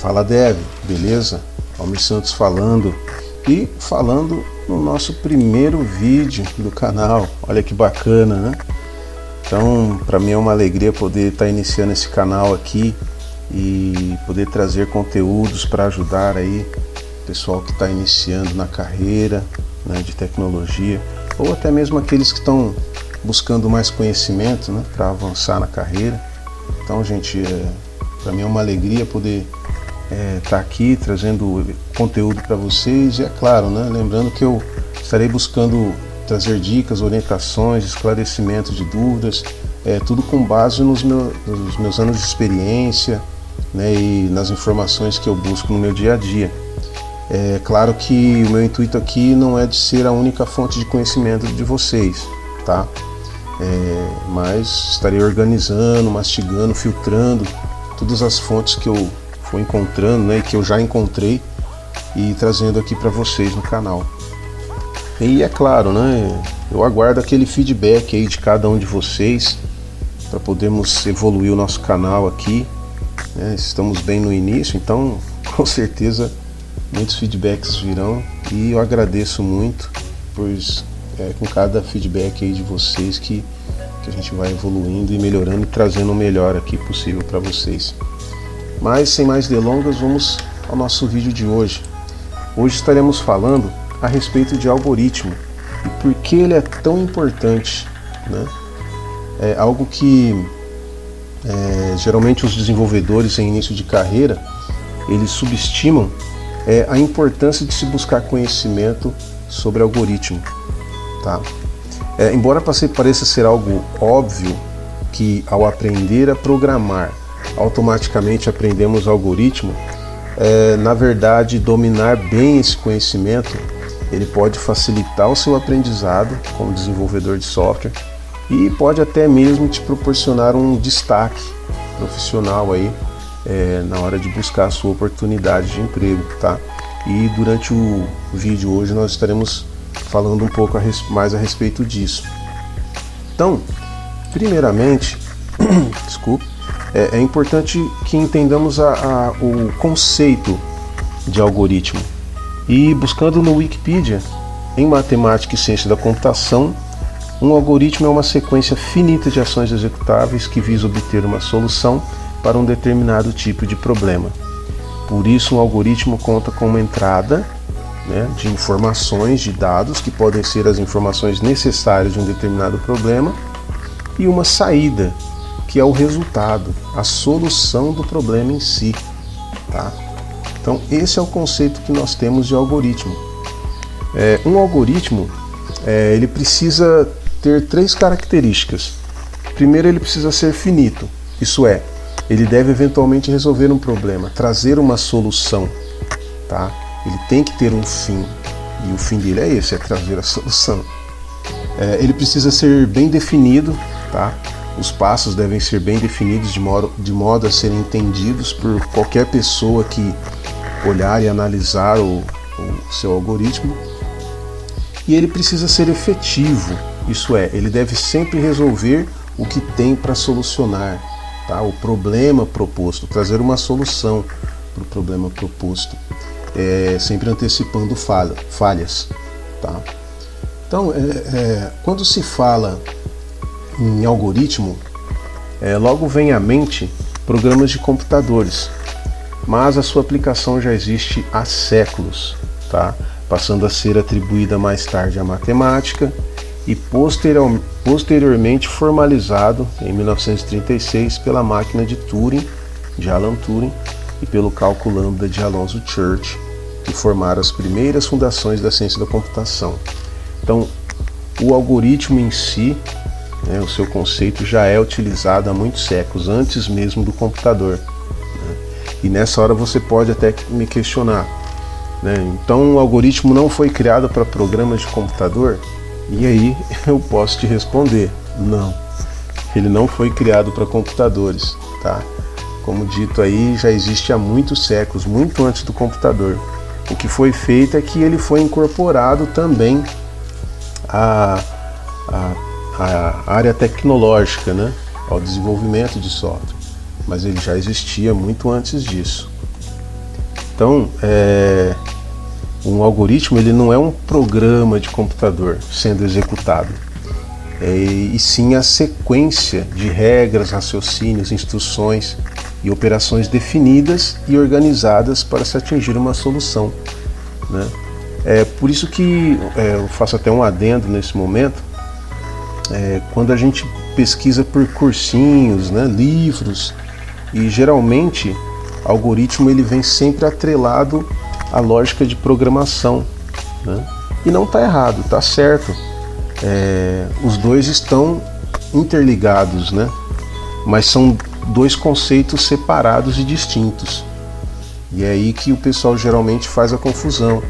Fala Dev, beleza? Almir Santos falando e falando no nosso primeiro vídeo do canal. Olha que bacana, né? Então, para mim é uma alegria poder estar iniciando esse canal aqui e poder trazer conteúdos para ajudar aí o pessoal que está iniciando na carreira, né, de tecnologia, ou até mesmo aqueles que estão buscando mais conhecimento, né, para avançar na carreira. Então, gente, para mim é uma alegria poder estar aqui trazendo conteúdo para vocês. E é claro, né, lembrando que eu estarei buscando trazer dicas, orientações, esclarecimentos de dúvidas, tudo com base nos meus anos de experiência, né, e nas informações que eu busco no meu dia a dia. É claro que o meu intuito aqui não é de ser a única fonte de conhecimento de vocês, tá? Mas estarei organizando, mastigando, filtrando todas as fontes que eu for encontrando, né, e que eu já encontrei, e trazendo aqui para vocês no canal. E é claro, né, eu aguardo aquele feedback aí de cada um de vocês para podermos evoluir o nosso canal aqui, né? Estamos bem no início, então com certeza muitos feedbacks virão, e eu agradeço muito, pois com cada feedback aí de vocês que a gente vai evoluindo e melhorando e trazendo o melhor aqui possível para vocês. Mas sem mais delongas, vamos ao nosso vídeo de hoje. Hoje estaremos falando a respeito de algoritmo e por que ele é tão importante, né? É algo que geralmente os desenvolvedores em início de carreira eles subestimam, a importância de se buscar conhecimento sobre algoritmo, tá? Embora pareça ser algo óbvio que ao aprender a programar automaticamente aprendemos algoritmo, na verdade dominar bem esse conhecimento ele pode facilitar o seu aprendizado como desenvolvedor de software e pode até mesmo te proporcionar um destaque profissional aí na hora de buscar a sua oportunidade de emprego, tá? E durante o vídeo hoje nós estaremos falando um pouco mais a respeito disso. Então, primeiramente, desculpe, é importante que entendamos o conceito de algoritmo. E buscando no Wikipedia, em matemática e ciência da computação, um algoritmo é uma sequência finita de ações executáveis que visa obter uma solução para um determinado tipo de problema. Por isso, um algoritmo conta com uma entrada, né, de informações, de dados, que podem ser as informações necessárias de um determinado problema, e uma saída, que é o resultado, a solução do problema em si, tá? Então, esse é o conceito que nós temos de algoritmo. Um algoritmo, ele precisa ter 3 características. Primeiro, ele precisa ser finito, isso é, ele deve eventualmente resolver um problema, trazer uma solução, tá? Ele tem que ter um fim, e o fim dele é esse, é trazer a solução. Ele precisa ser bem definido, tá? Os passos devem ser bem definidos de modo a serem entendidos por qualquer pessoa que olhar e analisar o seu algoritmo. E ele precisa ser efetivo, isso é, ele deve sempre resolver o que tem para solucionar, tá? O problema proposto, trazer uma solução para o problema proposto, sempre antecipando falhas, tá? Então, quando se fala em algoritmo, logo vem à mente programas de computadores, mas a sua aplicação já existe há séculos, tá? Passando a ser atribuída mais tarde à matemática e posteriormente formalizado em 1936 pela máquina de Turing, de Alan Turing, e pelo cálculo lambda de Alonzo Church, que formaram as primeiras fundações da ciência da computação. Então, o algoritmo em si, né, o seu conceito já é utilizado há muitos séculos, antes mesmo do computador, né? E nessa hora você pode até me questionar, né? Então o algoritmo não foi criado para programas de computador? E aí eu posso te responder, não, ele não foi criado para computadores, tá? Como dito aí, já existe há muitos séculos, muito antes do computador. O que foi feito é que ele foi incorporado também à área tecnológica, né, ao desenvolvimento de software, mas ele já existia muito antes disso. Então, um algoritmo ele não é um programa de computador sendo executado, e sim a sequência de regras, raciocínios, instruções e operações definidas e organizadas para se atingir uma solução, né? É por isso que eu faço até um adendo nesse momento. Quando a gente pesquisa por cursinhos, né, livros, e geralmente algoritmo ele vem sempre atrelado à lógica de programação, né? E não está errado, está certo. Os dois estão interligados, né? Mas são dois conceitos separados e distintos. E é aí que o pessoal geralmente faz a confusão,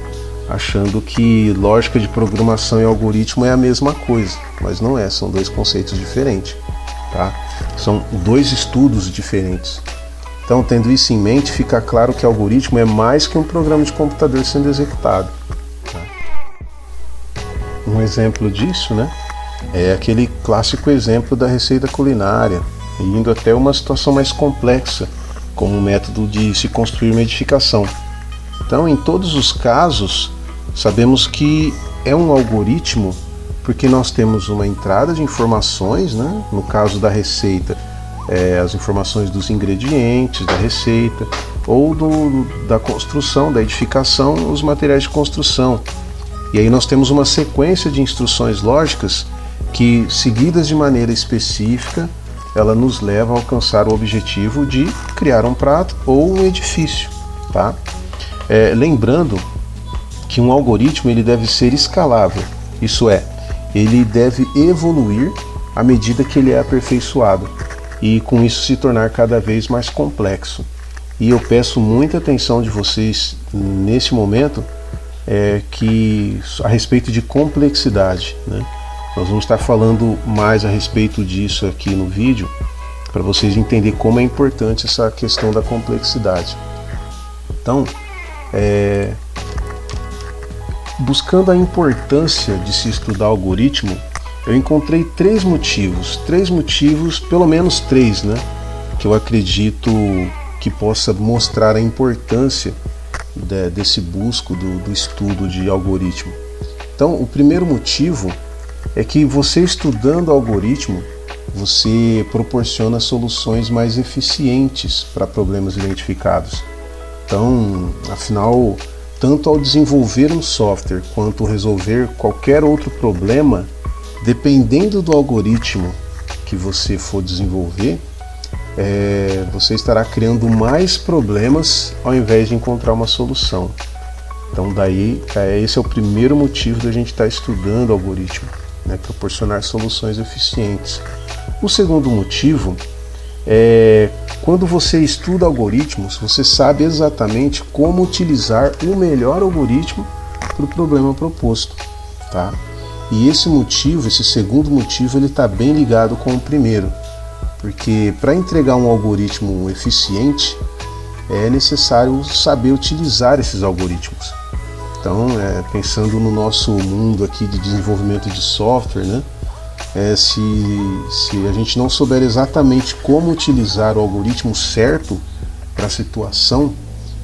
achando que lógica de programação e algoritmo é a mesma coisa, mas não é, são dois conceitos diferentes, tá? São dois estudos diferentes. Então, tendo isso em mente, fica claro que algoritmo é mais que um programa de computador sendo executado, tá? Um exemplo disso, né, é aquele clássico exemplo da receita culinária, indo até uma situação mais complexa, como o método de se construir uma edificação. Então, em todos os casos, sabemos que é um algoritmo porque nós temos uma entrada de informações, né? No caso da receita, as informações dos ingredientes da receita, ou da construção, da edificação, os materiais de construção. E aí nós temos uma sequência de instruções lógicas que, seguidas de maneira específica, ela nos leva a alcançar o objetivo de criar um prato ou um edifício, tá? Lembrando que um algoritmo ele deve ser escalável, isso é, ele deve evoluir à medida que ele é aperfeiçoado e com isso se tornar cada vez mais complexo. E eu peço muita atenção de vocês nesse momento, que a respeito de complexidade, né? Nós vamos estar falando mais a respeito disso aqui no vídeo, para vocês entenderem como é importante essa questão da complexidade. Então, buscando a importância de se estudar algoritmo, eu encontrei três motivos, pelo menos três, né, que eu acredito que possa mostrar a importância desse busco do estudo de algoritmo. Então, o primeiro motivo é que você estudando algoritmo, você proporciona soluções mais eficientes para problemas identificados. Então, afinal, tanto ao desenvolver um software quanto resolver qualquer outro problema, dependendo do algoritmo que você for desenvolver, você estará criando mais problemas ao invés de encontrar uma solução. Então daí, esse é o primeiro motivo da gente estar estudando algoritmo, né, proporcionar soluções eficientes. O segundo motivo é quando você estuda algoritmos, você sabe exatamente como utilizar o melhor algoritmo para o problema proposto, tá? E esse segundo motivo, ele está bem ligado com o primeiro, porque para entregar um algoritmo eficiente é necessário saber utilizar esses algoritmos. Então, pensando no nosso mundo aqui de desenvolvimento de software, né? Se a gente não souber exatamente como utilizar o algoritmo certo para a situação,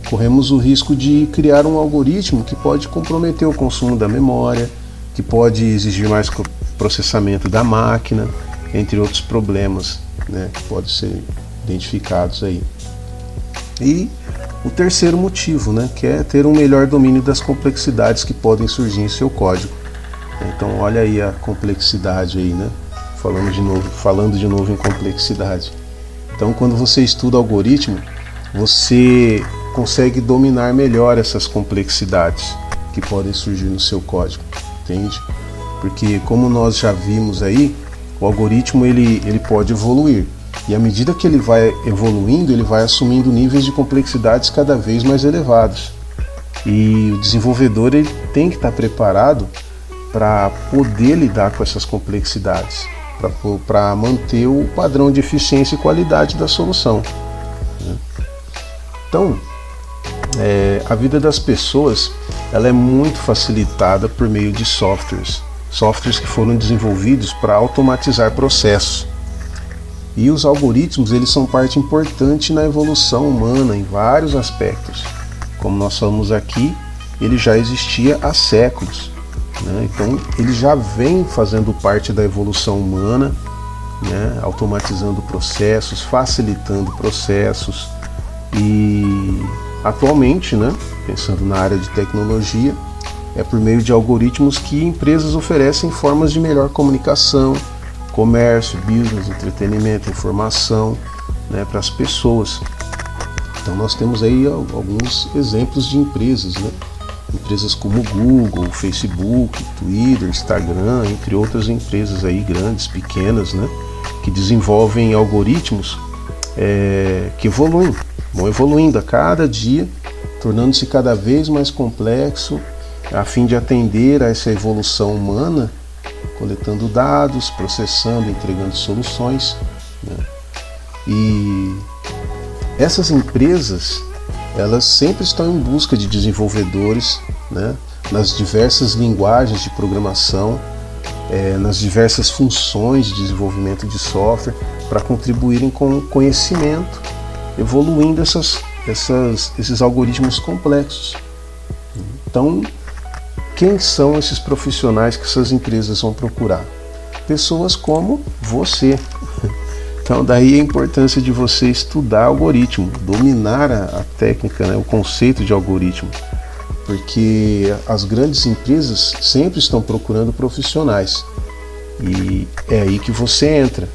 corremos o risco de criar um algoritmo que pode comprometer o consumo da memória, que pode exigir mais processamento da máquina, entre outros problemas, né, que podem ser identificados aí. E o terceiro motivo, né, que é ter um melhor domínio das complexidades que podem surgir em seu código. Então olha aí a complexidade aí, né? Falando de novo em complexidade. Então quando você estuda algoritmo, você consegue dominar melhor essas complexidades que podem surgir no seu código, entende? Porque como nós já vimos aí, o algoritmo ele pode evoluir. E à medida que ele vai evoluindo, ele vai assumindo níveis de complexidades cada vez mais elevados. E o desenvolvedor ele tem que estar preparado para poder lidar com essas complexidades, para manter o padrão de eficiência e qualidade da solução, né? Então, a vida das pessoas ela é muito facilitada por meio de softwares que foram desenvolvidos para automatizar processos. E os algoritmos eles são parte importante na evolução humana em vários aspectos, como nós falamos aqui, ele já existia há séculos, né? Então ele já vem fazendo parte da evolução humana, né? Automatizando processos, facilitando processos, e atualmente, né, pensando na área de tecnologia, é por meio de algoritmos que empresas oferecem formas de melhor comunicação, comércio, business, entretenimento, informação, né, para as pessoas. Então nós temos aí alguns exemplos de empresas, né? Empresas como Google, Facebook, Twitter, Instagram, entre outras empresas aí grandes, pequenas, né? Que desenvolvem algoritmos que vão evoluindo a cada dia, tornando-se cada vez mais complexo, a fim de atender a essa evolução humana, coletando dados, processando, entregando soluções, né? E essas empresas, elas sempre estão em busca de desenvolvedores, né, nas diversas linguagens de programação, nas diversas funções de desenvolvimento de software, para contribuírem com o conhecimento, evoluindo esses algoritmos complexos. Então, quem são esses profissionais que essas empresas vão procurar? Pessoas como você. Então daí a importância de você estudar algoritmo, dominar a técnica, né, o conceito de algoritmo, porque as grandes empresas sempre estão procurando profissionais, e é aí que você entra.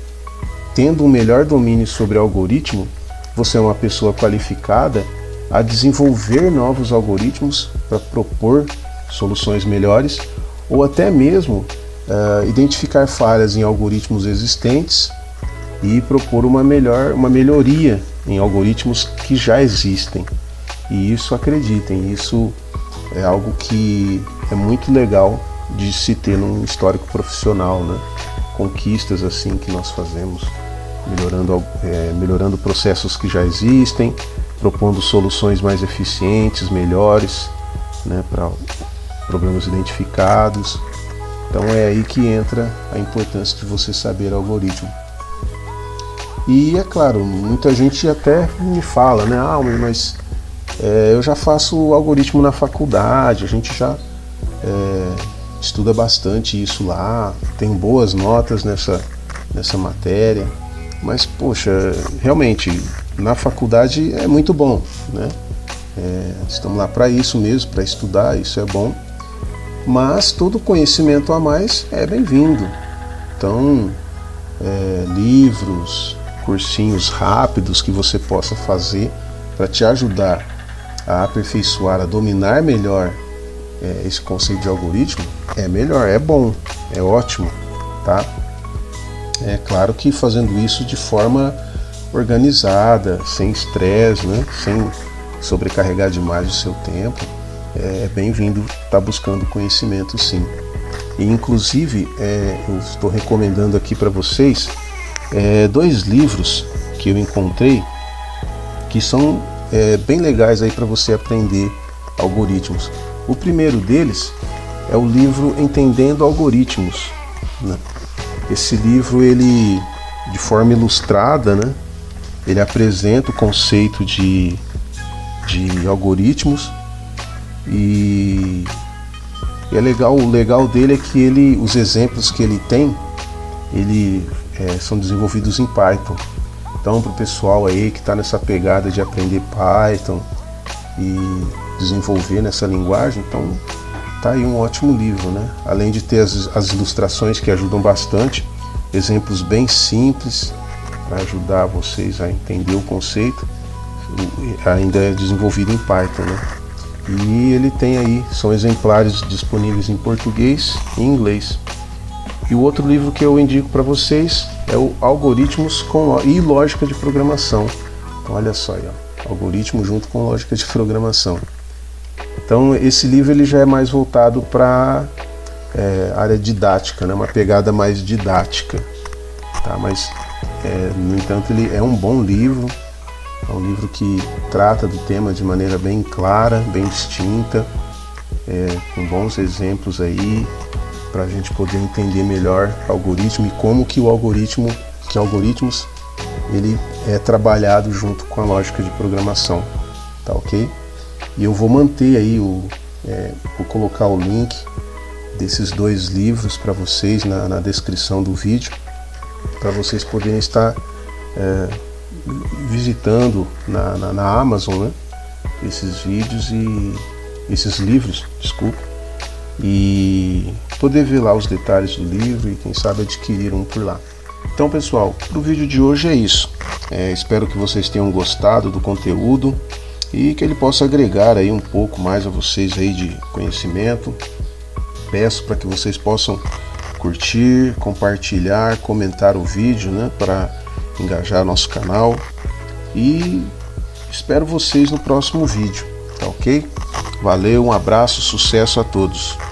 Tendo um melhor domínio sobre algoritmo, você é uma pessoa qualificada a desenvolver novos algoritmos para propor soluções melhores, ou até mesmo identificar falhas em algoritmos existentes e propor uma melhoria em algoritmos que já existem. E isso, acreditem, isso é algo que é muito legal de se ter num histórico profissional, né? Conquistas assim que nós fazemos, melhorando processos que já existem, propondo soluções mais eficientes, melhores, né, para problemas identificados. Então é aí que entra a importância de você saber algoritmo. E é claro, muita gente até me fala, né, mas eu já faço algoritmo na faculdade, a gente já estuda bastante isso lá, tem boas notas nessa matéria, mas poxa, realmente na faculdade é muito bom, né? Estamos lá para isso mesmo, para estudar, isso é bom, mas todo conhecimento a mais é bem-vindo. Então, livros, cursinhos rápidos que você possa fazer para te ajudar a aperfeiçoar, a dominar melhor esse conceito de algoritmo, é melhor, é bom, é ótimo, tá? É claro que fazendo isso de forma organizada, sem estresse, né? Sem sobrecarregar demais o seu tempo, é bem-vindo estar buscando conhecimento, sim. E inclusive eu estou recomendando aqui para vocês 2 livros que eu encontrei que são bem legais aí para você aprender algoritmos. O primeiro deles é o livro Entendendo Algoritmos, né? Esse livro, ele, de forma ilustrada, né, ele apresenta o conceito de algoritmos, e é legal, o legal dele é que os exemplos que ele tem, são desenvolvidos em Python. Então, para o pessoal aí que está nessa pegada de aprender Python e desenvolver nessa linguagem, então tá aí um ótimo livro, né? Além de ter as ilustrações que ajudam bastante, exemplos bem simples para ajudar vocês a entender o conceito, ainda é desenvolvido em Python, né? E ele tem aí, são exemplares disponíveis em português e inglês. E o outro livro que eu indico para vocês é o Algoritmos e Lógica de Programação. Então olha só aí, ó, algoritmo junto com lógica de programação. Então esse livro ele já é mais voltado para área didática, né? Uma pegada mais didática, tá? Mas no entanto ele é um bom livro, é um livro que trata do tema de maneira bem clara, bem distinta, com bons exemplos aí para a gente poder entender melhor algoritmo e como que algoritmos ele é trabalhado junto com a lógica de programação, tá ok? E eu vou manter aí vou colocar o link desses 2 livros para vocês na descrição do vídeo, para vocês poderem estar visitando na Amazon, né, esses vídeos e esses livros, desculpa, e poder ver lá os detalhes do livro e quem sabe adquirir um por lá. Então, pessoal, o vídeo de hoje é isso. Espero que vocês tenham gostado do conteúdo e que ele possa agregar aí um pouco mais a vocês aí de conhecimento. Peço para que vocês possam curtir, compartilhar, comentar o vídeo, né, para engajar nosso canal, e espero vocês no próximo vídeo, tá ok? Valeu, um abraço, sucesso a todos!